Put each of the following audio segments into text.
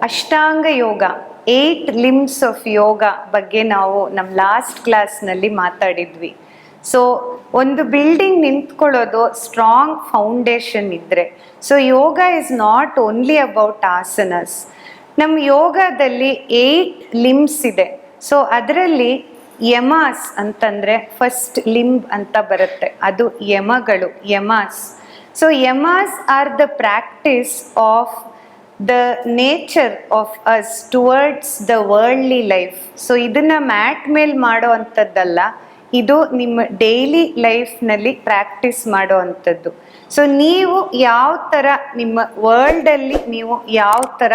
Ashtanga yoga, 8 limbs of ಯೋಗ ಬಗ್ಗೆ ನಾವು ನಮ್ಮ ಲಾಸ್ಟ್ ಕ್ಲಾಸ್ನಲ್ಲಿ ಮಾತಾಡಿದ್ವಿ. ಸೊ ಒಂದು ಬಿಲ್ಡಿಂಗ್ ನಿಂತ್ಕೊಳ್ಳೋದು ಸ್ಟ್ರಾಂಗ್ ಫೌಂಡೇಶನ್ ಇದ್ದರೆ. So yoga is not only about asanas. ನಮ್ಮ ಯೋಗದಲ್ಲಿ 8 limbs ಇದೆ. ಸೊ ಅದರಲ್ಲಿ ಯಮಾಸ್ ಅಂತಂದರೆ ಫಸ್ಟ್ ಲಿಂಬ್ ಅಂತ ಬರುತ್ತೆ, ಅದು ಯಮಗಳು, yamas. So yamas are the practice of the nature of us towards the worldly life. So ಇದನ್ನು ಮ್ಯಾಟ್ ಮೇಲೆ ಮಾಡೋ ಅಂಥದ್ದಲ್ಲ, ಇದು ನಿಮ್ಮ ಡೈಲಿ ಲೈಫ್ನಲ್ಲಿ ಪ್ರಾಕ್ಟೀಸ್ ಮಾಡೋ ಅಂಥದ್ದು. ಸೊ ನೀವು ಯಾವ ಥರ ನಿಮ್ಮ ವರ್ಲ್ಡಲ್ಲಿ ನೀವು ಯಾವ ಥರ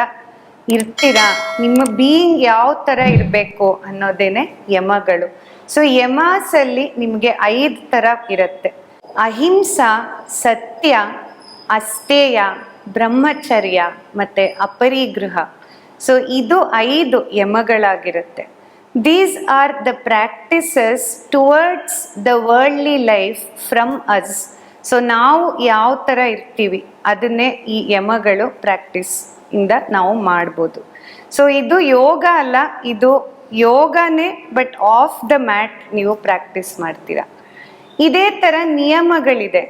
ಇರ್ತೀರಾ, ನಿಮ್ಮ ಬೀಯಿಂಗ್ ಯಾವ ಥರ ಇರಬೇಕು ಅನ್ನೋದೇನೆ ಯಮಗಳು. ಸೊ ಯಮಾಸಲ್ಲಿ ನಿಮಗೆ 5 ಥರ ಇರುತ್ತೆ: ಅಹಿಂಸಾ, ಸತ್ಯ, ಅಸ್ತೇಯ, ಬ್ರಹ್ಮಚರ್ಯ ಮತ್ತು ಅಪರಿಗೃಹ. ಸೊ ಇದು 5 ಯಮಗಳಾಗಿರುತ್ತೆ. These are the practices towards the worldly life from us. So ನಾವು ಯಾವ ಥರ ಇರ್ತೀವಿ ಅದನ್ನೇ ಈ ಯಮಗಳು ಪ್ರಾಕ್ಟೀಸ್ ಇಂದ ನಾವು ಮಾಡ್ಬೋದು. ಸೊ ಇದು ಯೋಗ ಅಲ್ಲ, ಇದು ಯೋಗನೇ, ಬಟ್ ಆಫ್ ದ ಮ್ಯಾಟ್ ನೀವು ಪ್ರಾಕ್ಟೀಸ್ ಮಾಡ್ತೀರಾ. ಇದೇ ಥರ ನಿಯಮಗಳಿದೆ.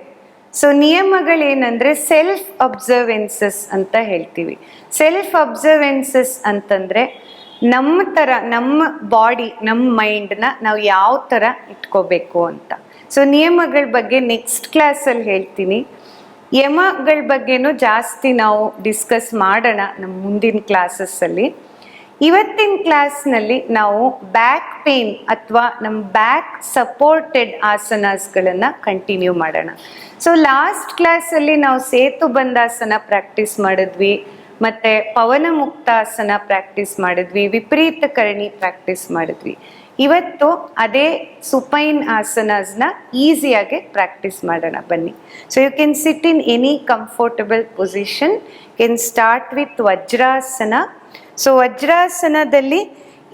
ಸೊ ನಿಯಮಗಳೇನೆಂದರೆ ಸೆಲ್ಫ್ ಅಬ್ಸರ್ವೆನ್ಸಸ್ ಅಂತ ಹೇಳ್ತೀವಿ. ಸೆಲ್ಫ್ ಅಬ್ಸರ್ವೆನ್ಸಸ್ ಅಂತಂದರೆ ನಮ್ಮ ಥರ, ನಮ್ಮ ಬಾಡಿ, ನಮ್ಮ ಮೈಂಡನ್ನ ನಾವು ಯಾವ ಥರ ಇಟ್ಕೋಬೇಕು ಅಂತ. ಸೊ ನಿಯಮಗಳ ಬಗ್ಗೆ ನೆಕ್ಸ್ಟ್ ಕ್ಲಾಸಲ್ಲಿ ಹೇಳ್ತೀನಿ. ಯಮಗಳ ಬಗ್ಗೆನೂ ಜಾಸ್ತಿ ನಾವು ಡಿಸ್ಕಸ್ ಮಾಡೋಣ ನಮ್ಮ ಮುಂದಿನ ಕ್ಲಾಸಸ್ಸಲ್ಲಿ. ಇವತ್ತಿನ ಕ್ಲಾಸ್ನಲ್ಲಿ ನಾವು ಬ್ಯಾಕ್ ಪೇನ್ ಅಥವಾ ನಮ್ಮ ಬ್ಯಾಕ್ ಸಪೋರ್ಟೆಡ್ ಆಸನಸ್ಗಳನ್ನು ಕಂಟಿನ್ಯೂ ಮಾಡೋಣ. ಸೊ ಲಾಸ್ಟ್ ಕ್ಲಾಸಲ್ಲಿ ನಾವು ಸೇತು ಬಂಧಾಸನ ಪ್ರಾಕ್ಟೀಸ್ ಮಾಡಿದ್ವಿ, ಮತ್ತು ಪವನ ಮುಕ್ತಾಸನ ಪ್ರಾಕ್ಟೀಸ್ ಮಾಡಿದ್ವಿ, ವಿಪರೀತ ಕರಣಿ ಪ್ರಾಕ್ಟೀಸ್ ಮಾಡಿದ್ವಿ. ಇವತ್ತು ಅದೇ ಸುಪೈನ್ ಆಸನಸ್ನ ಈಸಿಯಾಗಿ ಪ್ರಾಕ್ಟೀಸ್ ಮಾಡೋಣ ಬನ್ನಿ. So you can sit in any comfortable position. Can start with Vajrasana. So ವಜ್ರಾಸನದಲ್ಲಿ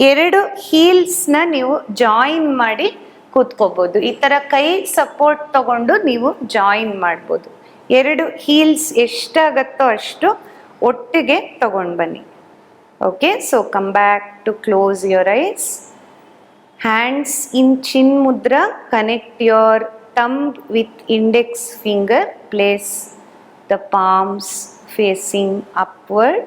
2 ಹೀಲ್ಸ್ನ ನೀವು ಜಾಯಿನ್ ಮಾಡಿ ಕೂತ್ಕೋಬೋದು. ಈ ಥರ ಕೈ ಸಪೋರ್ಟ್ ತಗೊಂಡು ನೀವು ಜಾಯಿನ್ ಮಾಡ್ಬೋದು. 2 ಹೀಲ್ಸ್ ಎಷ್ಟಾಗತ್ತೋ ಅಷ್ಟು ಒಟ್ಟಿಗೆ ತಗೊಂಡು ಬನ್ನಿ. Okay, so come back to close your eyes. Hands in chin mudra. Connect your thumb with index finger. Place the palms facing upward.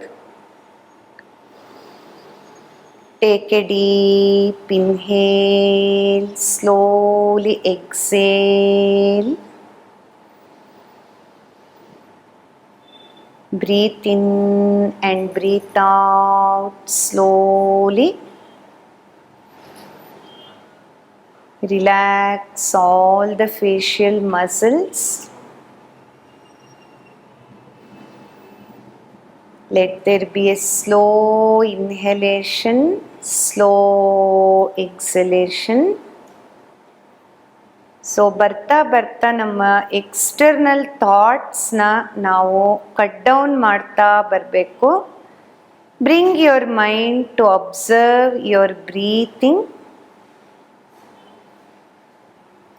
Take a deep inhale, slowly exhale. Breathe in and breathe out slowly. Relax all the facial muscles. Let there be a slow inhalation, slow exhalation. So ಬರ್ತಾ ನಮ್ಮ external ಥಾಟ್ಸ್ನ ನಾವು cut down ಮಾಡ್ತಾ ಬರಬೇಕು. Bring your mind to observe your breathing.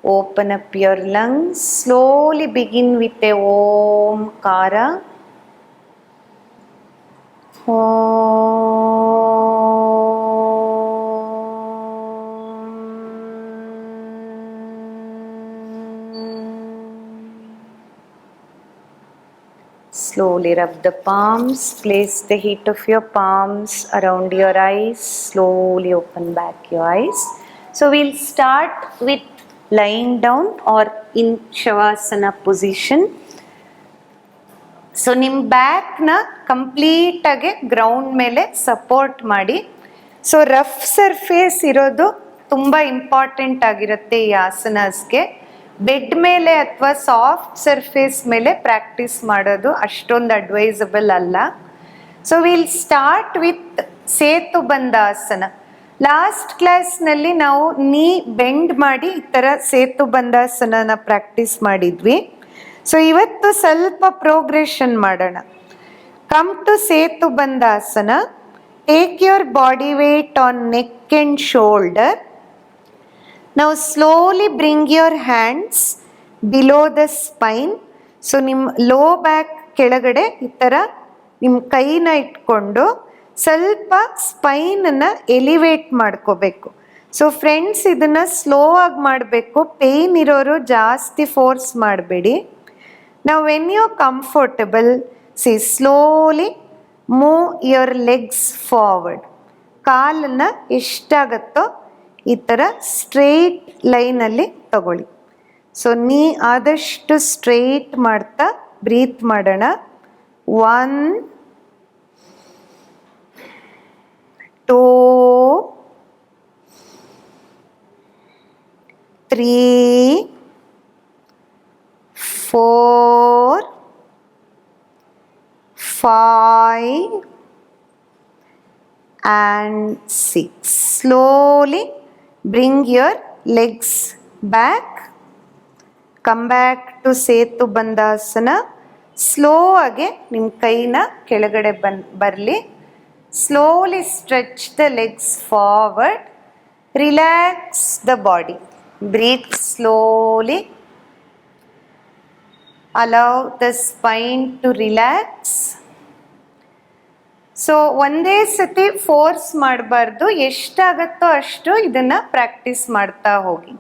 Open up your lungs. Slowly begin with a Omkara. Slowly rub the palms. Place the heat of your palms around your eyes. Slowly open back your eyes. So we'll start with lying down or in Shavasana position. So ನಿಮ್ಮ ಬ್ಯಾಕ್ನ ಕಂಪ್ಲೀಟಾಗಿ ground ಮೇಲೆ support ಮಾಡಿ. So rough surface ಇರೋದು ತುಂಬ important ಆಗಿರುತ್ತೆ ಈ ಆಸನಸ್ಗೆ. Bed ಮೇಲೆ ಅಥವಾ ಸಾಫ್ಟ್ ಸರ್ಫೇಸ್ ಮೇಲೆ ಪ್ರಾಕ್ಟೀಸ್ ಮಾಡೋದು ಅಷ್ಟೊಂದು ಅಡ್ವೈಸಬಲ್ ಅಲ್ಲ. So will start with Setu Bandhasana. Last ಕ್ಲಾಸ್ನಲ್ಲಿ ನಾವು ನೀ ಬೆಂಡ್ ಮಾಡಿ ಈ ಥರ ಸೇತು ಬಂಧಾಸನನ ಪ್ರಾಕ್ಟೀಸ್ ಮಾಡಿದ್ವಿ. ಸೊ ಇವತ್ತು ಸ್ವಲ್ಪ ಪ್ರೋಗ್ರೆಷನ್ ಮಾಡೋಣ. Come to Setu Bandhasana. Take your body weight on neck and shoulder. Now slowly bring your hands below the spine. So ನಿಮ್ಮ ಲೋ ಬ್ಯಾಕ್ ಕೆಳಗಡೆ ಈ ಥರ ನಿಮ್ಮ ಕೈನ ಇಟ್ಕೊಂಡು ಸ್ವಲ್ಪ ಸ್ಪೈನನ್ನ ಎಲಿವೇಟ್ ಮಾಡ್ಕೋಬೇಕು. ಸೊ ಫ್ರೆಂಡ್ಸ್, ಇದನ್ನು ಸ್ಲೋ ಆಗಿ ಮಾಡಬೇಕು, ಪೇಯ್ನ್ ಇರೋರು ಜಾಸ್ತಿ ಫೋರ್ಸ್ ಮಾಡಬೇಡಿ. ನಾವು when you comfortable, slowly move your legs forward. ಕಾಲನ್ನು ಎಷ್ಟಾಗತ್ತೋ ಈ ಥರ ಸ್ಟ್ರೈಟ್ ಲೈನಲ್ಲಿ ತಗೊಳ್ಳಿ. ಸೊ ನೀ ಆದಷ್ಟು ಸ್ಟ್ರೈಟ್ ಮಾಡ್ತಾ ಬ್ರೀತ್ ಮಾಡೋಣ. 1 2 3 4 5 and 6. Slowly bring your legs back. Come back to Setu Bandhasana. Slow ಆಗಿ ನಿಮ್ಮ ಕೈನ ಕೆಳಗಡೆ ಬರಲಿ. Slowly stretch the legs forward. Relax the body. Breathe slowly. Allow the spine to relax. So ಒಂದೇ ಸತಿ ಫೋರ್ಸ್ ಮಾಡಬಾರ್ದು, ಎಷ್ಟಾಗತ್ತೋ ಅಷ್ಟು ಇದನ್ನು ಪ್ರಾಕ್ಟೀಸ್ ಮಾಡ್ತಾ ಹೋಗಿ.